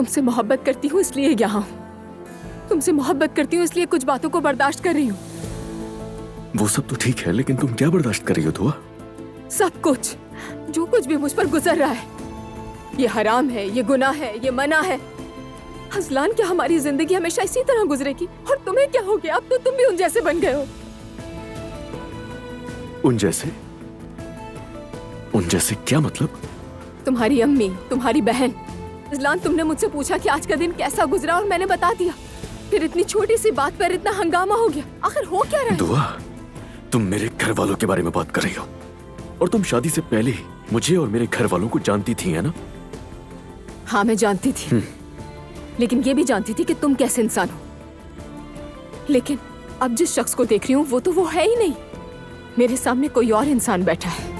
तुमसे मोहब्बत करती हूँ इसलिए यहाँ हूँ। तुमसे मोहब्बत करती हूँ इसलिए कुछ बातों को बर्दाश्त कर रही हूँ। वो सब तो ठीक है, लेकिन तुम क्या बर्दाश्त कर रही हो दुआ? सब कुछ, जो कुछ भी मुझ पर गुजर रहा है, ये हराम है, ये गुनाह है, ये मना है। अजलान, क्या हमारी जिंदगी हमेशा इसी तरह गुजरेगी? और तुम्हें क्या हो गया? अब तो तुम भी उन जैसे बन गए हो। उन जैसे? उन जैसे क्या मतलब? तुम्हारी अम्मी, तुम्हारी बहन। अजलान, तुमने मुझसे पूछा कि आज का दिन कैसा गुजरा और मैंने बता दिया। फिर इतनी छोटी सी बात पर इतना हंगामा हो गया। आखिर हो क्या रहा है? दुआ, तुम मेरे घर वालों के बारे में बात कर रही हो, और तुम शादी से पहले ही मुझे और मेरे घर वालों को जानती थी, है ना? हाँ, मैं जानती थी, लेकिन ये भी जानती थी कि तुम कैसे इंसान हो। लेकिन अब जिस शख्स को देख रही हूँ वो तो वो है ही नहीं। मेरे सामने कोई और इंसान बैठा है।